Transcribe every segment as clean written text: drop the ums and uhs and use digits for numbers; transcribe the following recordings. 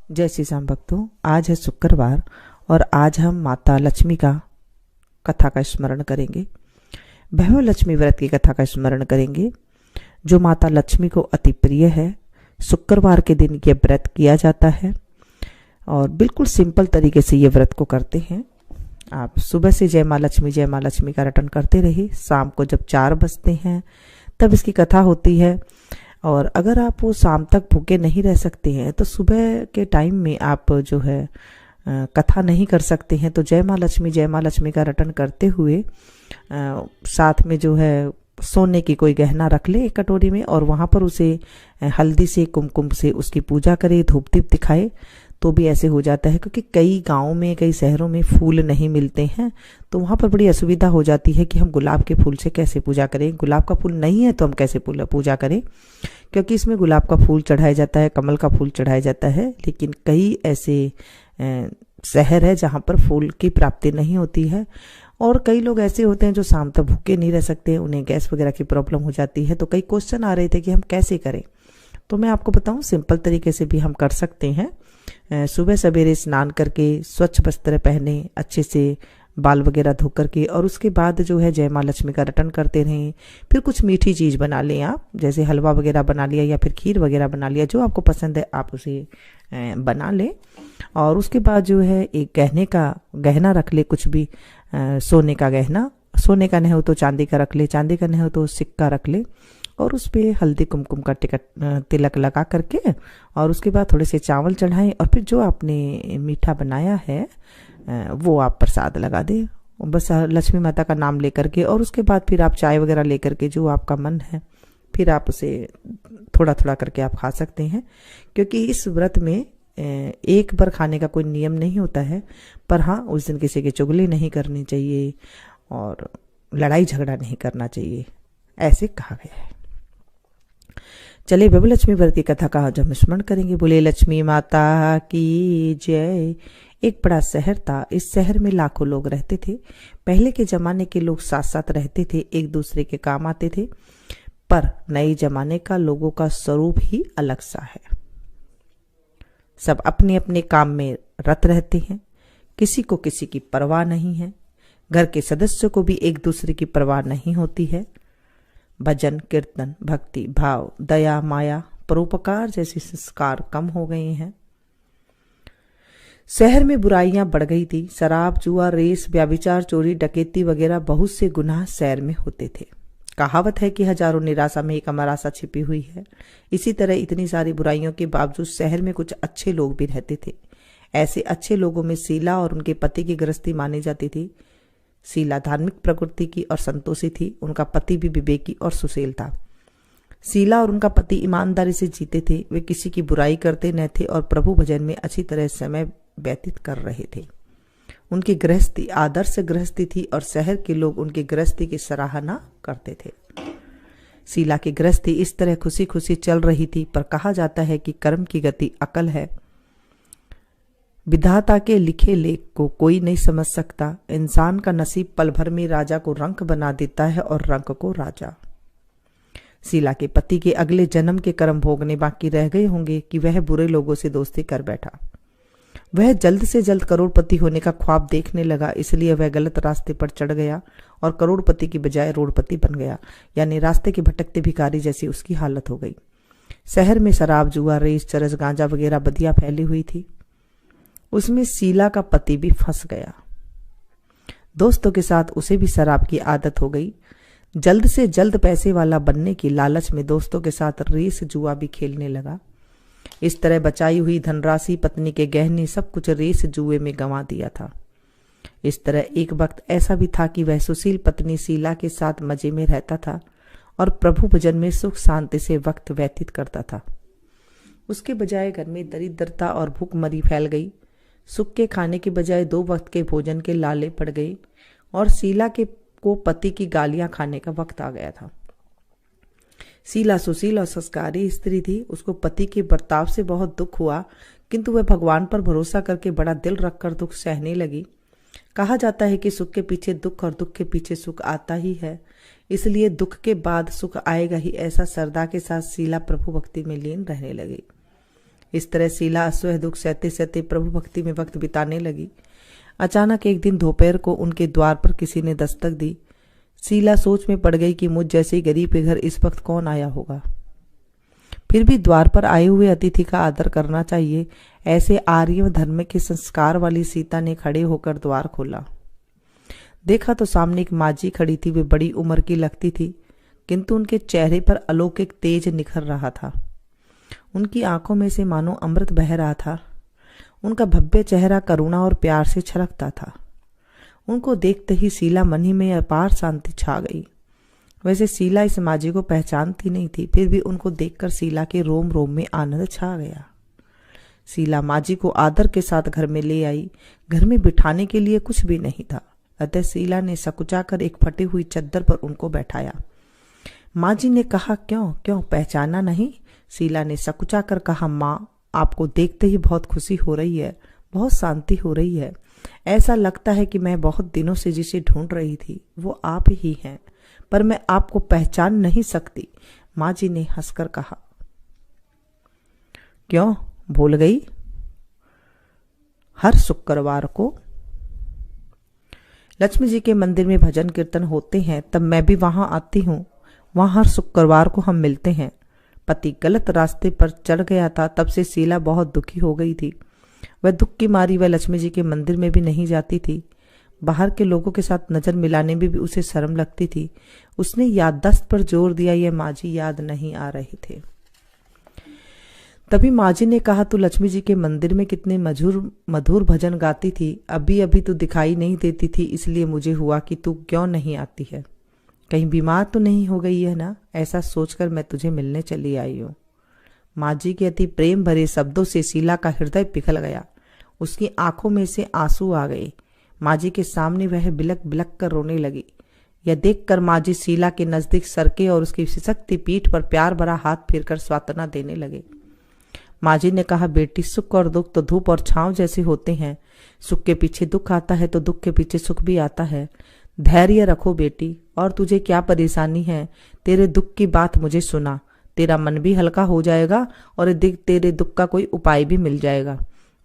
जय श्री राम भक्तों, आज है शुक्रवार और आज हम माता लक्ष्मी का कथा का स्मरण करेंगे। भैरव लक्ष्मी व्रत की कथा का स्मरण करेंगे जो माता लक्ष्मी को अति प्रिय है। शुक्रवार के दिन ये व्रत किया जाता है और बिल्कुल सिंपल तरीके से ये व्रत को करते हैं। आप सुबह से जय माँ लक्ष्मी का रटन करते रहिए। शाम को जब 4 बजते हैं तब इसकी कथा होती है। और अगर आप वो शाम तक भूखे नहीं रह सकते हैं तो सुबह के टाइम में आप जो है कथा नहीं कर सकते हैं तो जय माँ लक्ष्मी का रटन करते हुए साथ में जो है सोने की कोई गहना रख ले एक कटोरी में और वहाँ पर उसे हल्दी से कुमकुम से उसकी पूजा करे, धूप दीप दिखाए तो भी ऐसे हो जाता है। क्योंकि कई गाँव में कई शहरों में फूल नहीं मिलते हैं तो वहाँ पर बड़ी असुविधा हो जाती है कि हम गुलाब के फूल से कैसे पूजा करें। गुलाब का फूल नहीं है तो हम कैसे पूजा करें, क्योंकि इसमें गुलाब का फूल चढ़ाया जाता है, कमल का फूल चढ़ाया जाता है। लेकिन कई ऐसे शहर है जहाँ पर फूल की प्राप्ति नहीं होती है और कई लोग ऐसे होते हैं जो शाम तक भूखे नहीं रह सकते, उन्हें गैस वगैरह की प्रॉब्लम हो जाती है। तो कई क्वेश्चन आ रहे थे कि हम कैसे करें, तो मैं आपको बताऊं सिंपल तरीके से भी हम कर सकते हैं। सुबह सवेरे स्नान करके स्वच्छ वस्त्र पहने, अच्छे से बाल वगैरह धो करके और उसके बाद जो है जय माँ लक्ष्मी का रटन करते रहें। फिर कुछ मीठी चीज़ बना लें आप, जैसे हलवा वगैरह बना लिया या फिर खीर वगैरह बना लिया, जो आपको पसंद है आप उसे बना लें। और उसके बाद जो है एक गहना रख ले, कुछ भी सोने का गहना, सोने का नहीं हो तो चांदी का रख ले, चांदी का नहीं हो तो सिक्का रख ले और उस पर हल्दी कुमकुम का तिलक लगा करके और उसके बाद थोड़े से चावल चढ़ाएं और फिर जो आपने मीठा बनाया है वो आप प्रसाद लगा दें, बस लक्ष्मी माता का नाम लेकर के। और उसके बाद फिर आप चाय वगैरह लेकर के जो आपका मन है फिर आप उसे थोड़ा थोड़ा करके आप खा सकते हैं। क्योंकि इस व्रत में एक बार खाने का कोई नियम नहीं होता है, पर हाँ उस दिन किसी की चुगली नहीं करनी चाहिए और लड़ाई झगड़ा नहीं करना चाहिए, ऐसे कहा गया है। चलिए भैरव लक्ष्मी व्रत की कथा का आज हम स्मरण करेंगे। बोले लक्ष्मी माता की जय। एक बड़ा शहर था, इस शहर में लाखों लोग रहते थे। पहले के जमाने के लोग साथ साथ रहते थे, एक दूसरे के काम आते थे, पर नए जमाने का लोगों का स्वरूप ही अलग सा है। सब अपने अपने काम में रत रहते हैं, किसी को किसी की परवाह नहीं है। घर के सदस्यों को भी एक दूसरे की परवाह नहीं होती है। भजन कीर्तन भक्ति भाव दया माया परोपकार जैसे संस्कार कम हो गए हैं। शहर में बुराइयां बढ़ गई थी। शराब जुआ रेस व्यभिचार चोरी डकैती वगैरह बहुत से गुनाह शहर में होते थे। कहावत है कि हजारों निराशा में एक अमर आशा छिपी हुई है। इसी तरह इतनी सारी बुराइयों के बावजूद शहर में कुछ अच्छे लोग भी रहते थे। ऐसे अच्छे लोगों में शीला और उनके पति की गृहस्थी मानी जाती थी। शीला धार्मिक प्रकृति की और संतोषी थी। उनका पति भी विवेकी और सुशील था। शीला और उनका पति ईमानदारी से जीते थे। वे किसी की बुराई करते न थे और प्रभु भजन में अच्छी तरह समय व्यतीत कर रहे थे। उनकी गृहस्थी आदर्श गृहस्थी थी और शहर के लोग उनकी गृहस्थी की सराहना करते थे। शीला की गृहस्थी इस तरह खुशी खुशी चल रही थी, पर कहा जाता है कि कर्म की गति अकल है। विधाता के लिखे लेख को कोई नहीं समझ सकता। इंसान का नसीब पल भर में राजा को रंक बना देता है और रंक को राजा। शीला के पति के अगले जन्म के कर्म भोगने बाकी रह गए होंगे कि वह बुरे लोगों से दोस्ती कर बैठा। वह जल्द से जल्द करोड़पति होने का ख्वाब देखने लगा, इसलिए वह गलत रास्ते पर चढ़ गया और करोड़पति की बजाय रोड़पति बन गया, यानी रास्ते के भटकते भिखारी जैसी उसकी हालत हो गई। शहर में शराब जुआ रेस चरस गांजा वगैरह बदियां फैली हुई थी। उसमें शीला का पति भी फंस गया। दोस्तों के साथ उसे भी शराब की आदत हो गई। जल्द से जल्द पैसे वाला बनने की लालच में दोस्तों के साथ रेस जुआ भी खेलने लगा। इस तरह बचाई हुई धनराशि, पत्नी के गहने, सब कुछ रेस जुए में गंवा दिया था। इस तरह एक वक्त ऐसा भी था कि वह सुशील पत्नी शीला के साथ मजे में रहता था और प्रभु भजन में सुख शांति से वक्त व्यतीत करता था। उसके बजाय घर में दरिद्रता और भूखमरी फैल गई। सुख के खाने के बजाय 2 वक्त के भोजन के लाले पड़ गए और शीला को पति की गालियां खाने का वक्त आ गया था। शीला सुशील और संस्कारी स्त्री थी। उसको पति के बर्ताव से बहुत दुख हुआ, किंतु वह भगवान पर भरोसा करके बड़ा दिल रखकर दुख सहने लगी। कहा जाता है कि सुख के पीछे दुख और दुख के पीछे सुख आता ही है, इसलिए दुख के बाद सुख आएगा ही, ऐसा श्रद्धा के साथ शीला प्रभु भक्ति में लीन रहने लगी। इस तरह शीला असह्य दुख सहते सहते प्रभु भक्ति में वक्त बिताने लगी। अचानक एक दिन दोपहर को उनके द्वार पर किसी ने दस्तक दी। शीला सोच में पड़ गई कि मुझ जैसे गरीब के घर इस वक्त कौन आया होगा। फिर भी द्वार पर आए हुए अतिथि का आदर करना चाहिए, ऐसे आर्य धर्म के संस्कार वाली सीता ने खड़े होकर द्वार खोला। देखा तो सामने एक माजी खड़ी थी। वे बड़ी उम्र की लगती थी, किंतु उनके चेहरे पर अलौकिक तेज निखर रहा था। उनकी आंखों में से मानो अमृत बह रहा था। उनका भव्य चेहरा करुणा और प्यार से छलकता था। उनको देखते ही शीला मन ही में अपार शांति छा गई। वैसे शीला इस माजी को पहचानती नहीं थी, फिर भी उनको देखकर शीला के रोम रोम में आनंद छा गया। शीला माजी को आदर के साथ घर में ले आई। घर में बिठाने के लिए कुछ भी नहीं था, अतः शीला ने सकुचाकर एक फटी हुई चद्दर पर उनको बैठाया। माजी ने कहा, क्यों क्यों पहचाना नहीं? शीला ने सकुचाकर कहा, माँ, आपको देखते ही बहुत खुशी हो रही है, बहुत शांति हो रही है। ऐसा लगता है कि मैं बहुत दिनों से जिसे ढूंढ रही थी वो आप ही हैं, पर मैं आपको पहचान नहीं सकती। माँ जी ने हंसकर कहा, क्यों भूल गई? हर शुक्रवार को लक्ष्मी जी के मंदिर में भजन कीर्तन होते हैं, तब मैं भी वहां आती हूँ। वहां हर शुक्रवार को हम मिलते हैं। पति गलत रास्ते पर चढ़ गया था, तब से शीला बहुत दुखी हो गई थी। वह दुख की मारी वह लक्ष्मी जी के मंदिर में भी नहीं जाती थी। बाहर के लोगों के साथ नजर मिलाने में भी उसे शर्म लगती थी। उसने याददाश्त पर जोर दिया, यह माजी याद नहीं आ रहे थे। तभी माजी ने कहा, तू लक्ष्मी जी के मंदिर में कितने मधुर भजन गाती थी, अभी अभी तू दिखाई नहीं देती थी, इसलिए मुझे हुआ कि तू क्यों नहीं आती है। कहीं बीमार तो नहीं हो गई है ना? ऐसा सोचकर मैं तुझे मिलने चली आई हूँ। माजी के अति प्रेम भरे शब्दों से शीला का हृदय पिघल गया। उसकी आंखों में से आंसू आ गए। माजी के सामने वह बिलक बिलक कर रोने लगी। यह देखकर माजी शीला के नजदीक सरके और उसकी सिसकती पीठ पर प्यार भरा हाथ फेरकर सांत्वना देने लगे। माजी ने कहा, बेटी, सुख और दुख तो धूप और छांव जैसे होते हैं। सुख के पीछे दुख आता है तो दुख के पीछे सुख भी आता है। धैर्य रखो बेटी। और तुझे क्या परेशानी है? तेरे दुख की बात मुझे सुना, तेरा मन भी हल्का हो जाएगा और तेरे दुख का कोई उपाय भी मिल जाएगा।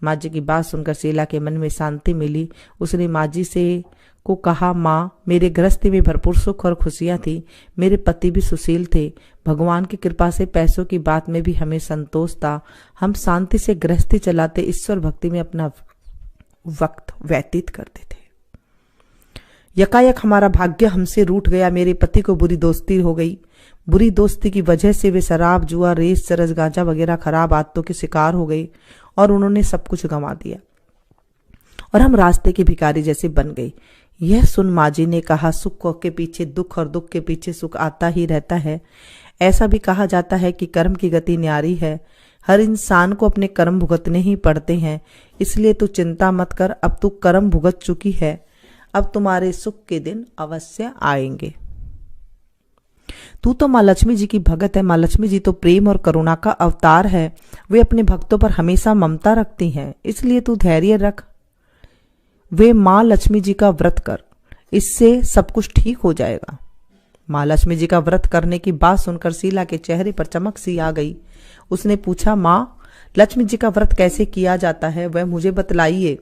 माजी की बात सुनकर शीला के मन में शांति मिली। उसने माजी से को कहा, माँ, मेरे गृहस्थी में भरपूर सुख और खुशियां थी। मेरे पति भी सुशील थे। भगवान की कृपा से पैसों की बात में भी हमें संतोष था। हम शांति से गृहस्थी चलाते ईश्वर भक्ति में अपना वक्त व्यतीत करते थे। यकायक हमारा भाग्य हमसे रूठ गया। मेरे पति को बुरी दोस्ती हो गई। बुरी दोस्ती की वजह से वे शराब, जुआ, रेस, चरस, गांजा वगैरह खराब आदतों के शिकार हो गए और उन्होंने सब कुछ गंवा दिया और हम रास्ते के भिखारी जैसे बन गए। यह सुन माजी ने कहा, सुख के पीछे दुख और दुख के पीछे सुख आता ही रहता है। ऐसा भी कहा जाता है कि कर्म की गति न्यारी है। हर इंसान को अपने कर्म भुगतने ही पड़ते हैं। इसलिए तू चिंता मत कर, अब तू कर्म भुगत चुकी है। अब तुम्हारे सुख के दिन अवश्य आएंगे। तू तो माँ लक्ष्मी जी की भगत है। माँ लक्ष्मी जी तो प्रेम और करुणा का अवतार है। वे अपने भक्तों पर हमेशा ममता रखती हैं, इसलिए तू धैर्य रख। वे माँ लक्ष्मी जी का व्रत कर, इससे सब कुछ ठीक हो जाएगा। माँ लक्ष्मी जी का व्रत करने की बात सुनकर शीला के चेहरे पर चमक सी आ गई। उसने पूछा, माँ, लक्ष्मी जी का व्रत कैसे किया जाता है, वह मुझे बतलाइए।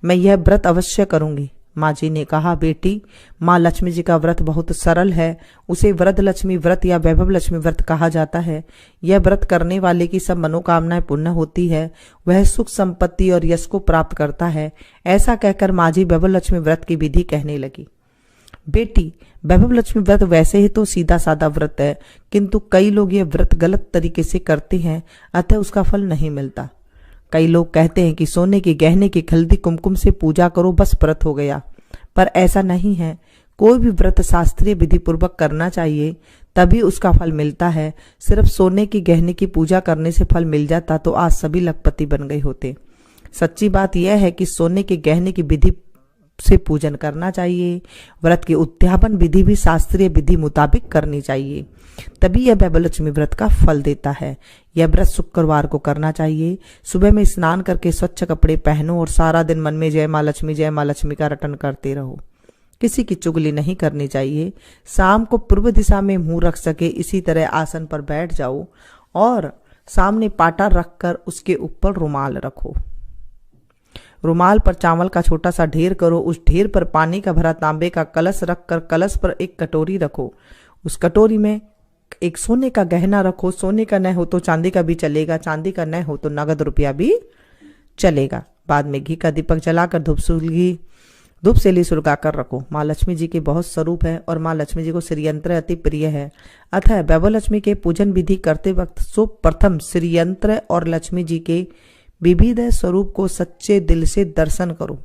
मैं यह व्रत अवश्य करूंगी। माँ जी ने कहा, बेटी, माँ लक्ष्मी जी का व्रत बहुत सरल है। उसे वरद लक्ष्मी व्रत या वैभव लक्ष्मी व्रत कहा जाता है। यह व्रत करने वाले की सब मनोकामनाएं पूर्ण होती है। वह सुख, संपत्ति और यश को प्राप्त करता है। ऐसा कहकर माँ जी वैभव लक्ष्मी व्रत की विधि कहने लगी। बेटी, वैभव लक्ष्मी व्रत वैसे ही तो सीधा साधा व्रत है, किंतु कई लोग यह व्रत गलत तरीके से करते हैं, अतः उसका फल नहीं मिलता। कई लोग कहते हैं कि सोने के गहने की हल्दी कुमकुम से पूजा करो, बस व्रत हो गया, पर ऐसा नहीं है। कोई भी व्रत शास्त्रीय विधि पूर्वक करना चाहिए, तभी उसका फल मिलता है। सिर्फ सोने की गहने की पूजा करने से फल मिल जाता तो आज सभी लखपति बन गए होते। सच्ची बात यह है कि सोने के गहने की विधि से पूजन करना चाहिए। व्रत की उद्यापन विधि भी शास्त्रीय विधि मुताबिक करनी चाहिए, तभी यह वैभव लक्ष्मी व्रत का फल देता है। यह व्रत शुक्रवार को करना चाहिए। सुबह में स्नान करके स्वच्छ कपड़े पहनो और सारा दिन मन में जय माँ लक्ष्मी का रटन करते रहो। किसी की चुगली नहीं करनी चाहिए। शाम को पूर्व दिशा में मुंह रख सके इसी तरह आसन पर बैठ जाओ और सामने पाटा रखकर उसके ऊपर रुमाल रखो। रुमाल पर चावल का छोटा सा ढेर करो। उस ढेर पर पानी का भरा तांबे का कलश रखकर कलश पर एक कटोरी रखो। उस कटोरी में एक सोने का गहना रखो। सोने का न हो तो चांदी का भी चलेगा, चांदी का न हो तो नगद रुपया भी चलेगा। बाद में घी का दीपक जलाकर धूप सेली सुलगाकर रखो। माँ लक्ष्मी जी के बहुत स्वरूप है और माँ लक्ष्मी जी को श्रीयंत्र अति प्रिय है। अतः वैभव लक्ष्मी के पूजन विधि करते वक्त प्रथम श्रीयंत्र और लक्ष्मी जी के विविध स्वरूप को सच्चे दिल से दर्शन करो।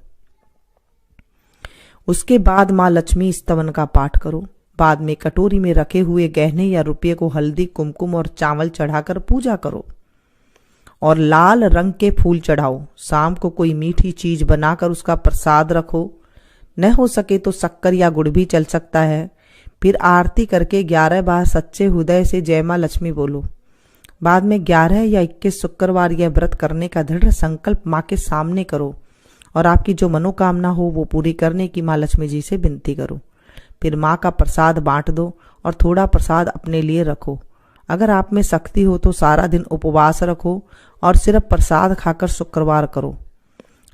उसके बाद माँ लक्ष्मी स्तवन का पाठ करो। बाद में कटोरी में रखे हुए गहने या रुपये को हल्दी, कुमकुम और चावल चढ़ाकर पूजा करो और लाल रंग के फूल चढ़ाओ। शाम को कोई मीठी चीज बनाकर उसका प्रसाद रखो। न हो सके तो शक्कर या गुड़ भी चल सकता है। फिर आरती करके 11 बार सच्चे हृदय से जय माँ लक्ष्मी बोलो। बाद में 11 या 21 शुक्रवार यह व्रत करने का दृढ़ संकल्प माँ के सामने करो और आपकी जो मनोकामना हो वो पूरी करने की माँ लक्ष्मी जी से विनती करो। फिर माँ का प्रसाद बांट दो और थोड़ा प्रसाद अपने लिए रखो। अगर आप में शक्ति हो तो सारा दिन उपवास रखो और सिर्फ प्रसाद खाकर शुक्रवार करो।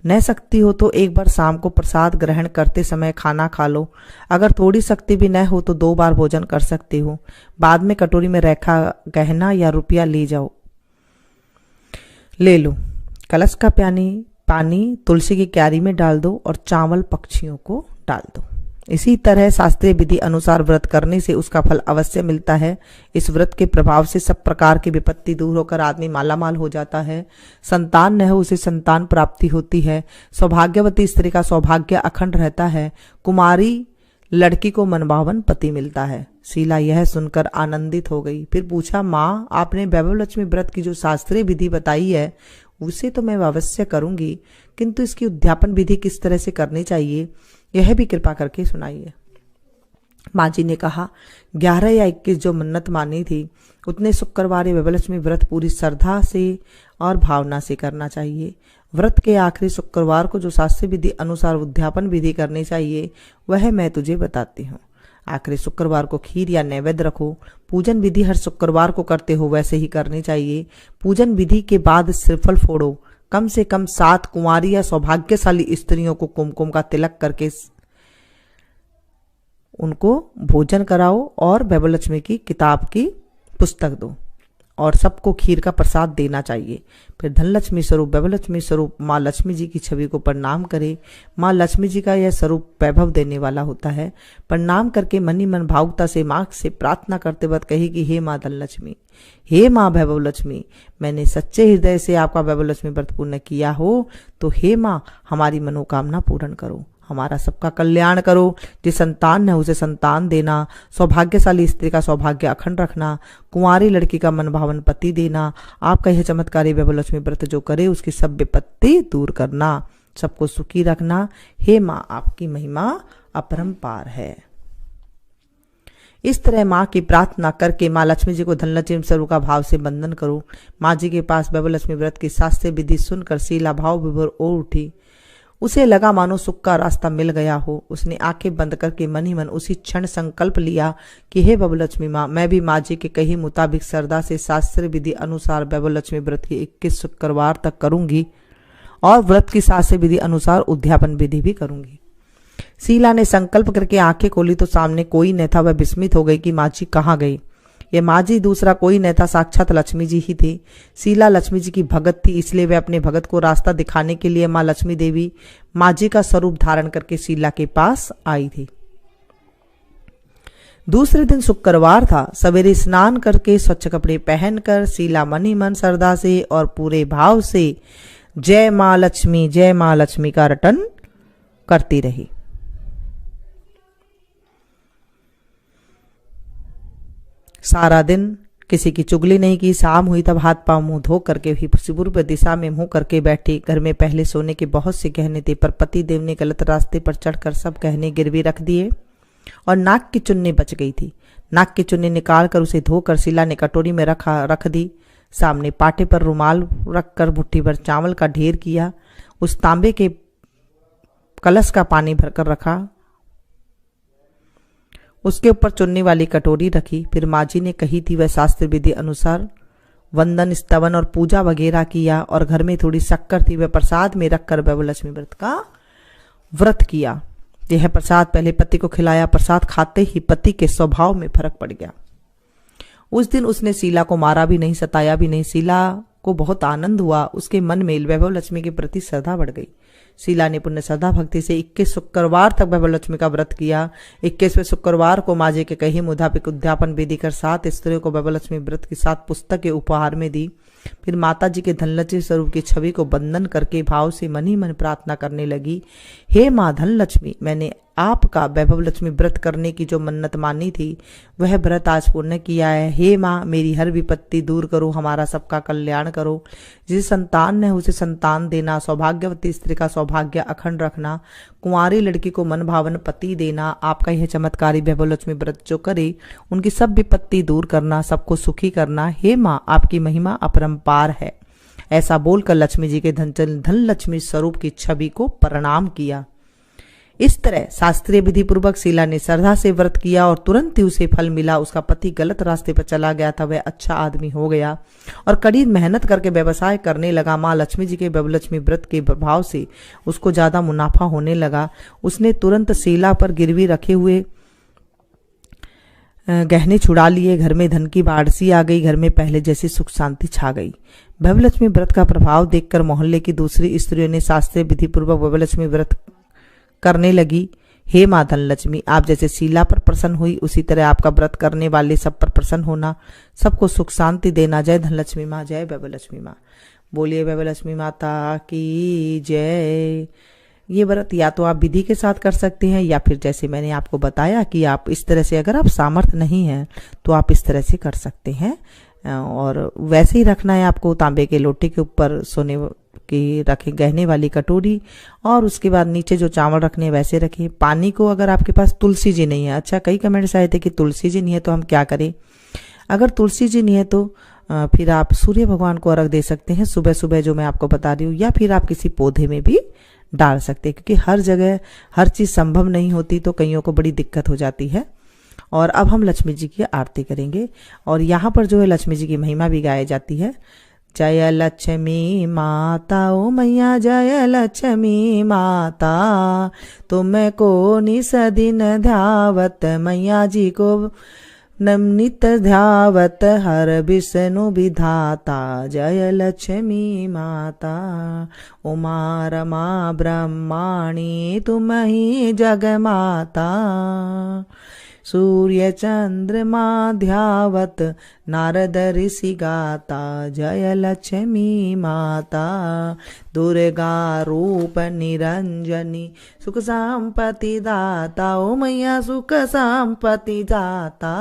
न शक्ति हो तो एक बार शाम को प्रसाद ग्रहण करते समय खाना खा लो। अगर थोड़ी शक्ति भी न हो तो 2 बार भोजन कर सकते हो। बाद में कटोरी में रखा गहना या रुपया ले लो। कलश का पानी तुलसी की क्यारी में डाल दो और चावल पक्षियों को डाल दो। इसी तरह शास्त्रीय विधि अनुसार व्रत करने से उसका फल अवश्य मिलता है। इस व्रत के प्रभाव से सब प्रकार की विपत्ति दूर होकर आदमी मालामाल हो जाता है। संतान न हो उसे संतान प्राप्ति होती है। सौभाग्यवती स्त्री का सौभाग्य अखंड रहता है। कुमारी लड़की को मनभावन पति मिलता है। शीला यह सुनकर आनंदित हो गई। फिर पूछा, माँ आपने वैभव लक्ष्मी व्रत की जो शास्त्रीय विधि बताई है उसे तो मैं अवश्य करूंगी, किंतु इसकी उद्यापन विधि किस तरह से करनी चाहिए यह भी कृपा करके सुनाइए। माँ जी ने कहा, 11 या 21 जो मन्नत मानी थी उतने शुक्रवार वैभव लक्ष्मी व्रत पूरी श्रद्धा से और भावना से करना चाहिए। व्रत के आखिरी शुक्रवार को जो शास्त्रीय विधि अनुसार उद्यापन विधि करनी चाहिए वह मैं तुझे बताती हूँ। आखिरी शुक्रवार को खीर या नैवेद्य रखो। पूजन विधि हर शुक्रवार को करते हो वैसे ही करनी चाहिए। पूजन विधि के बाद श्रीफल फोड़ो। कम से कम 7 कुंवारी या सौभाग्यशाली स्त्रियों को कुमकुम का तिलक करके उनको भोजन कराओ और वैभव लक्ष्मी की किताब की पुस्तक दो और सबको खीर का प्रसाद देना चाहिए। फिर धनलक्ष्मी स्वरूप वैभव लक्ष्मी स्वरूप माँ लक्ष्मी जी की छवि को प्रणाम करे। माँ लक्ष्मी जी का यह स्वरूप वैभव देने वाला होता है। प्रणाम करके मनी मन भावुकता से माँ से प्रार्थना करते वक्त कही कि हे माँ धनलक्ष्मी, हे माँ वैभव लक्ष्मी, मैंने सच्चे हृदय से आपका वैभव लक्ष्मी व्रत पूर्ण किया हो तो हे माँ हमारी मनोकामना पूर्ण करो, हमारा सबका कल्याण करो। जिस संतान है उसे संतान देना, सौभाग्यशाली स्त्री का सौभाग्य अखंड रखना, कुंवारी लड़की का मनभावन पति देना। आपका यह चमत्कारी वैभव लक्ष्मी व्रत जो करे उसकी सब विपत्ति दूर करना, सबको सुखी रखना। हे माँ आपकी महिमा अपरंपार है। इस तरह माँ की प्रार्थना करके माँ लक्ष्मी जी को धनलक्ष्मी स्वरूप का भाव से बंधन करो। माँ जी के पास वैभव लक्ष्मी व्रत की शास्त्रीय विधि सुनकर शीला भाव विभोर हो उठी। उसे लगा मानो सुख का रास्ता मिल गया हो। उसने आंखें बंद करके मन ही मन उसी क्षण संकल्प लिया कि हे वैभव लक्ष्मी माँ, मैं भी माँ जी के कही मुताबिक श्रद्धा से शास्त्रीय विधि अनुसार वैभव लक्ष्मी व्रत की 21 शुक्रवार तक करूंगी और व्रत की शास्त्रीय विधि अनुसार उद्यापन विधि भी करूंगी। शीला ने संकल्प करके आंखें खोली तो सामने कोई न था। वह विस्मित हो गई कि माँ जी कहाँ गई। ये माँ जी दूसरा कोई न था, साक्षात लक्ष्मी जी ही थी। शीला लक्ष्मी जी की भगत थी, इसलिए वे अपने भगत को रास्ता दिखाने के लिए माँ लक्ष्मी देवी माँ जी का स्वरूप धारण करके शीला के पास आई थी। दूसरे दिन शुक्रवार था। सवेरे स्नान करके स्वच्छ कपड़े पहनकर शीला मन ही मन श्रद्धा से और पूरे भाव से जय माँ लक्ष्मी का रटन करती रही। सारा दिन किसी की चुगली नहीं की। शाम हुई तब हाथ पांव मुंह धो करके ही पूर्व दिशा में मुंह करके बैठी। घर में पहले सोने के बहुत से गहने थे, पर पति देव ने गलत रास्ते पर चढ़कर सब गहने गिरवी रख दिए और नाक की चुन्नी बच गई थी। नाक की चुन्नी निकाल कर उसे धोकर शीला ने कटोरी में रख दी। सामने पाटे पर रुमाल रखकर मुट्ठी भर चावल का ढेर किया। उस तांबे के कलश का पानी भरकर रखा, उसके ऊपर चुन्नी वाली कटोरी रखी। फिर माँ जी ने कही थी वह शास्त्र विधि अनुसार वंदन स्तवन और पूजा वगैरह किया, और घर में थोड़ी शक्कर थी वह प्रसाद में रखकर वैभव लक्ष्मी व्रत का व्रत किया। यह प्रसाद पहले पति को खिलाया। प्रसाद खाते ही पति के स्वभाव में फर्क पड़ गया। उस दिन उसने शीला को मारा भी नहीं, सताया भी नहीं। शीला को बहुत आनंद हुआ। उसके मन में वैभव लक्ष्मी के प्रति श्रद्धा बढ़ गई। शीला ने पुण्य श्रद्धा भक्ति से 21 शुक्रवार तक वैभव लक्ष्मी का व्रत किया। 21वें शुक्रवार को माँ जी के कही मुताबिक उद्यापन विधि कर 7 स्त्रियों को वैभव लक्ष्मी व्रत की 7 पुस्तकें उपहार में दी। फिर माता जी के धनलक्ष्मी स्वरूप की छवि को बंधन करके भाव से मन ही मन प्रार्थना करने लगी, हे माँ धनलक्ष्मी, मैंने आपका वैभव लक्ष्मी व्रत करने की जो मन्नत मानी थी वह व्रत आज पूर्ण किया है। हे माँ, मेरी हर विपत्ति दूर करो, हमारा सबका कल्याण करो। जिसे संतान है उसे संतान देना, सौभाग्यवती स्त्री का सौभाग्य अखंड रखना, कुंवारी लड़की को मन भावन पति देना। आपका यह चमत्कारी वैभव लक्ष्मी व्रत जो करे उनकी सब विपत्ति दूर करना, सबको सुखी करना। हे माँ, आपकी महिमा अपरंपार है। ऐसा बोलकर लक्ष्मी जी के धनलक्ष्मी स्वरूप की छवि को प्रणाम किया। इस तरह शास्त्रीय विधि पूर्वक शीला ने श्रद्धा से व्रत किया और तुरंत ही उसे फल मिला। उसका पति गलत रास्ते पर चला गया था, वह अच्छा आदमी हो गया और कड़ी मेहनत करके व्यवसाय करने लगा। माँ लक्ष्मी जी के वैभव लक्ष्मी व्रत के प्रभाव से उसको ज्यादा मुनाफा होने लगा। उसने तुरंत शीला पर गिरवी रखे हुए गहने छुड़ा लिए। घर में धन की बाढ़ सी आ गई। घर में पहले जैसी सुख शांति छा गई। वैभव लक्ष्मी व्रत का प्रभाव देखकर मोहल्ले की दूसरी स्त्रियों ने शास्त्रीय विधि पूर्वक वैभव लक्ष्मी व्रत करने लगी। हे माँ धनलक्ष्मी, आप जैसे शीला पर प्रसन्न हुई उसी तरह आपका व्रत करने वाले सब पर प्रसन्न होना, सबको सुख शांति देना। जय धनलक्ष्मी माँ, जय वैभव लक्ष्मी माँ। बोलिए वैभव लक्ष्मी माता की जय। ये व्रत या तो आप विधि के साथ कर सकते हैं या फिर जैसे मैंने आपको बताया कि आप इस तरह से, अगर आप सामर्थ्य नहीं है तो आप इस तरह से कर सकते हैं। और वैसे ही रखना है आपको। तांबे के लोटे के ऊपर सोने की रखें गहने वाली कटोरी, और उसके बाद नीचे जो चावल रखने वैसे रखें। पानी को, अगर आपके पास तुलसी जी नहीं है, अच्छा कई कमेंट्स आए थे कि तुलसी जी नहीं है तो हम क्या करें। अगर तुलसी जी नहीं है तो फिर आप सूर्य भगवान को अर्घ दे सकते हैं सुबह सुबह, जो मैं आपको बता रही हूँ, या फिर आप किसी पौधे में भी डाल सकते हैं, क्योंकि हर जगह हर चीज संभव नहीं होती तो कईयों को बड़ी दिक्कत हो जाती है। और अब हम लक्ष्मी जी की आरती करेंगे और यहाँ पर जो है लक्ष्मी जी की महिमा भी गाई जाती है। जय लक्ष्मी माता ओ मैया, जय लक्ष्मी माता, तुमको निस दिन ध्यावत, मैया जी को नित ध्यावत, हर विष्णु विधाता। जय लक्ष्मी माता, उमा रमा ब्रह्माणी, तुम ही जग माता, सूर्य चंद्रमा ध्यावत, नारद ऋषि गाता। जय लक्ष्मी माता, दुर्गा रूप निरंजनी, सुख संपत्ति दाता, ओ मैया सुख संपत्ति दाता।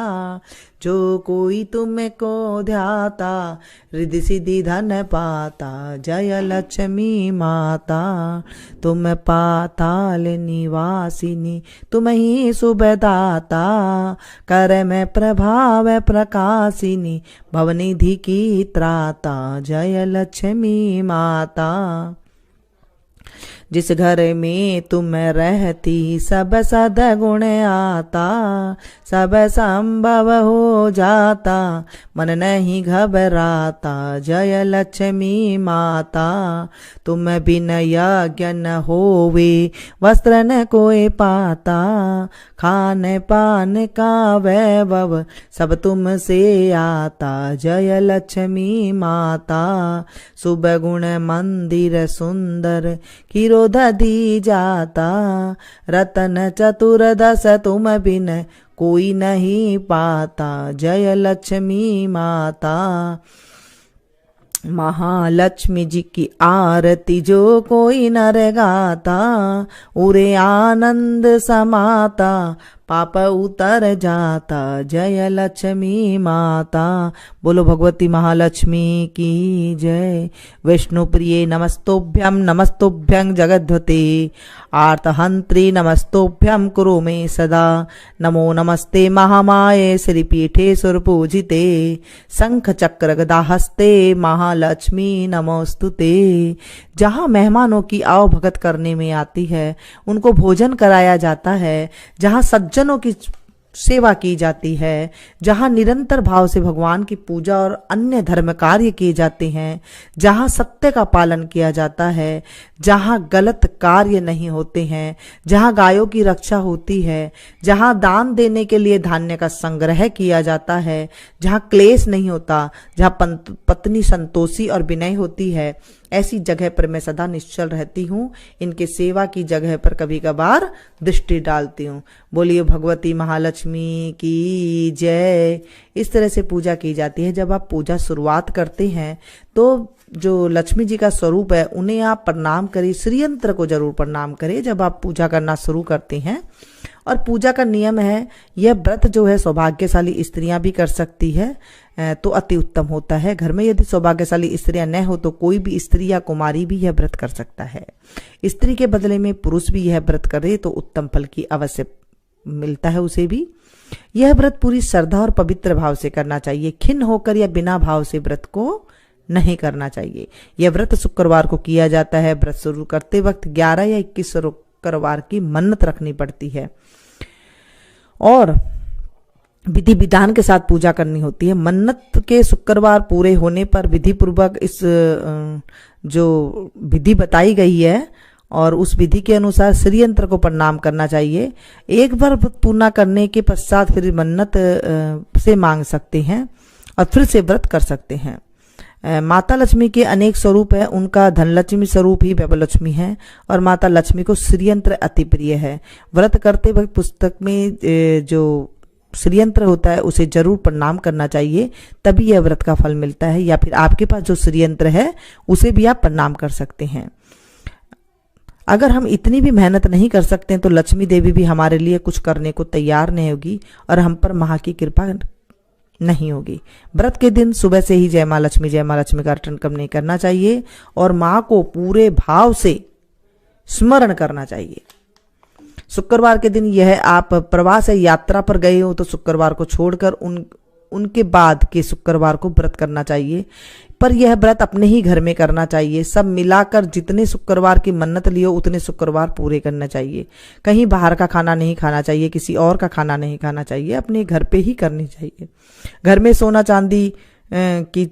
जो कोई तुमको ध्याता, रिद्धि सिद्धि धन पाता। जय लक्ष्मी माता, तुम पाताल निवासिनी, तुम ही शुभदाता, कर में प्रभाव प्रकाशिनी, भवनिधि की त्राता। जय लक्ष्मी माता, जिस घर में तुम रहती सब सद्गुण आता, सब संभव हो जाता, मन नहीं घबराता। जय लक्ष्मी माता, तुम बिन यज्ञ न होवे, वस्त्र न कोई पाता, खान पान का वैभव सब तुम से आता। जय लक्ष्मी माता, शुभ गुण मंदिर सुंदर, दी जाता, रतन चतुर्दश तुम बिन कोई नहीं पाता। जय लक्ष्मी माता, महालक्ष्मी जी की आरती जो कोई नर गाता, उरे आनंद समाता, पाप उतर जाता। जय लक्ष्मी माता, बोलो भगवती महालक्ष्मी की जय। विष्णु प्रिये नमस्तोभ्यं, नमस्तोभ्यं जगद्वते, आर्तहंत्री नमस्तोभ्यं कुरु मे सदा। नमो नमस्ते महामाये श्रीपीठे सुरपूजिते, शंख चक्र गदा हस्ते, महालक्ष्मी नमोस्तुते। जहाँ मेहमानों की आओ भगत करने में आती है, उनको भोजन कराया जाता है, जहाँ सज्जनों की सेवा की जाती है, जहाँ निरंतर भाव से भगवान की पूजा और अन्य धर्म कार्य किए जाते हैं, जहाँ सत्य का पालन किया जाता है, जहाँ गलत कार्य नहीं होते हैं, जहाँ गायों की रक्षा होती है, जहाँ दान देने के लिए धान्य का संग्रह किया जाता है, जहाँ क्लेश नहीं होता, जहाँ पत्नी संतोषी और विनय होती है, ऐसी जगह पर मैं सदा निश्चल रहती हूँ। इनके सेवा की जगह पर कभी कभार दृष्टि डालती हूँ। बोलिए भगवती महालक्ष्मी की जय। इस तरह से पूजा की जाती है। जब आप पूजा शुरुआत करते हैं तो जो लक्ष्मी जी का स्वरूप है उन्हें आप प्रणाम करें, श्रीयंत्र को जरूर प्रणाम करें जब आप पूजा करना शुरू करते हैं। और पूजा का नियम है, यह व्रत जो है सौभाग्यशाली स्त्रियां भी कर सकती है तो अति उत्तम होता है। घर में यदि सौभाग्यशाली स्त्रियां न हो तो कोई भी स्त्री या कुमारी भी यह व्रत कर सकता है। स्त्री के बदले में पुरुष भी यह व्रत करे तो उत्तम फल की अवश्य मिलता है उसे भी। यह व्रत पूरी श्रद्धा और पवित्र भाव से करना चाहिए। खिन्न होकर या बिना भाव से व्रत को नहीं करना चाहिए। यह व्रत शुक्रवार को किया जाता है। व्रत शुरू करते वक्त 11 या 21 शुक्रवार की मन्नत रखनी पड़ती है और विधि विधान के साथ पूजा करनी होती है। मन्नत के शुक्रवार पूरे होने पर विधि पूर्वक इस जो विधि बताई गई है और उस विधि के अनुसार श्रीयंत्र को प्रणाम करना चाहिए। एक बार पूर्ण करने के पश्चात फिर मन्नत से मांग सकते हैं और फिर से व्रत कर सकते हैं। माता लक्ष्मी के अनेक स्वरूप है। उनका धनलक्ष्मी स्वरूप ही वैभव लक्ष्मी है और माता लक्ष्मी को श्रीयंत्र अति प्रिय है। व्रत करते वक्त पुस्तक में जो श्रीयंत्र होता है उसे जरूर प्रणाम करना चाहिए, तभी यह व्रत का फल मिलता है। या फिर आपके पास जो श्रीयंत्र है उसे भी आप प्रणाम कर सकते हैं। अगर हम इतनी भी मेहनत नहीं कर सकते तो लक्ष्मी देवी भी हमारे लिए कुछ करने को तैयार नहीं होगी और हम पर माँ की कृपा नहीं होगी। व्रत के दिन सुबह से ही जय माँ लक्ष्मी का रटन नहीं करना चाहिए और माँ को पूरे भाव से स्मरण करना चाहिए। शुक्रवार के दिन यह आप प्रवास या यात्रा पर गए हो तो शुक्रवार को छोड़कर उनके बाद के शुक्रवार को व्रत करना चाहिए, पर यह व्रत अपने ही घर में करना चाहिए। सब मिलाकर जितने शुक्रवार की मन्नत लियो उतने शुक्रवार पूरे करना चाहिए। कहीं बाहर का खाना नहीं खाना चाहिए, किसी और का खाना नहीं खाना चाहिए, अपने घर पे ही करनी चाहिए। घर में सोना चांदी की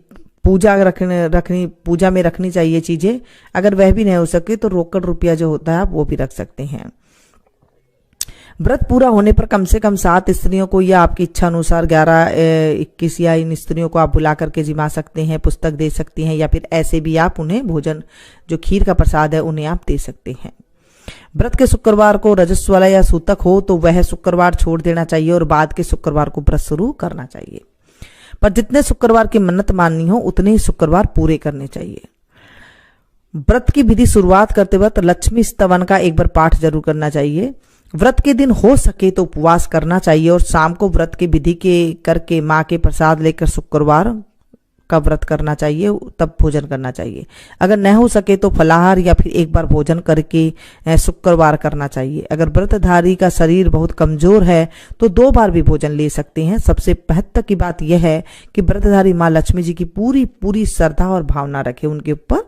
पूजा में रखनी चाहिए चीजें। अगर वह भी नहीं हो सके तो रोकड़ रुपया जो होता है आप वो भी रख सकते हैं। व्रत पूरा होने पर कम से कम 7 स्त्रियों को या आपकी इच्छा अनुसार 11, 21 या इन स्त्रियों को आप बुला करके जिमा सकते हैं, पुस्तक दे सकती हैं या फिर ऐसे भी आप उन्हें भोजन जो खीर का प्रसाद है उन्हें आप दे सकते हैं। व्रत के शुक्रवार को रजस्वला या सूतक हो तो वह शुक्रवार छोड़ देना चाहिए और बाद के शुक्रवार को व्रत शुरू करना चाहिए। पर जितने शुक्रवार की मन्नत माननी हो उतने ही शुक्रवार पूरे करने चाहिए। व्रत की विधि शुरुआत करते वक्त लक्ष्मी स्तवन का एक बार पाठ जरूर करना चाहिए। व्रत के दिन हो सके तो उपवास करना चाहिए और शाम को व्रत की विधि के करके माँ के प्रसाद लेकर शुक्रवार का व्रत करना चाहिए, तब भोजन करना चाहिए। अगर न हो सके तो फलाहार या फिर एक बार भोजन करके शुक्रवार करना चाहिए। अगर व्रतधारी का शरीर बहुत कमजोर है तो 2 बार भी भोजन ले सकते हैं। सबसे महत्व की बात यह है कि व्रतधारी माँ लक्ष्मी जी की पूरी श्रद्धा और भावना रखे उनके ऊपर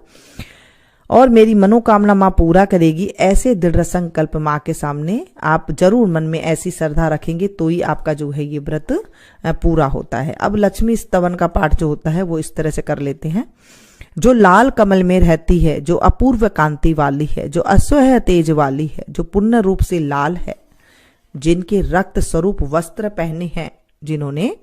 और मेरी मनोकामना माँ पूरा करेगी, ऐसे दृढ़ संकल्प माँ के सामने आप जरूर मन में ऐसी श्रद्धा रखेंगे तो ही आपका जो है ये व्रत पूरा होता है। अब लक्ष्मी स्तवन का पाठ जो होता है वो इस तरह से कर लेते हैं। जो लाल कमल में रहती है, जो अपूर्व कांति वाली है, जो असह्य तेज वाली है, जो पूर्ण रूप से लाल है, जिनके रक्त स्वरूप वस्त्र पहने हैं, जिन्होंने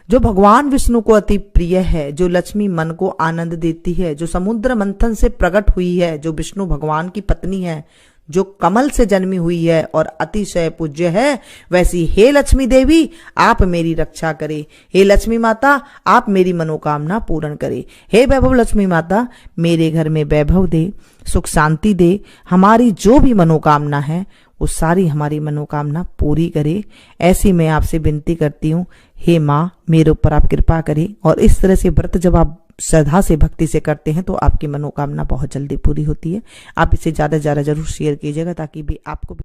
जो भगवान विष्णु को अति प्रिय है, जो लक्ष्मी मन को आनंद देती है, जो समुद्र मंथन से प्रकट हुई है, जो विष्णु भगवान की पत्नी है, जो कमल से जन्मी हुई है और अतिशय पूज्य है, वैसी हे लक्ष्मी देवी आप मेरी रक्षा करे। हे लक्ष्मी माता आप मेरी मनोकामना पूर्ण करे। हे वैभव लक्ष्मी माता मेरे घर में वैभव दे, सुख शांति दे, हमारी जो भी मनोकामना है वो सारी हमारी मनोकामना पूरी करे। ऐसी मैं आपसे विनती करती हूँ। हे माँ मेरे ऊपर आप कृपा करें। और इस तरह से व्रत जब आप श्रद्धा से भक्ति से करते हैं तो आपकी मनोकामना बहुत जल्दी पूरी होती है। आप इसे ज़्यादा से ज़्यादा जरूर शेयर कीजिएगा ताकि भी आपको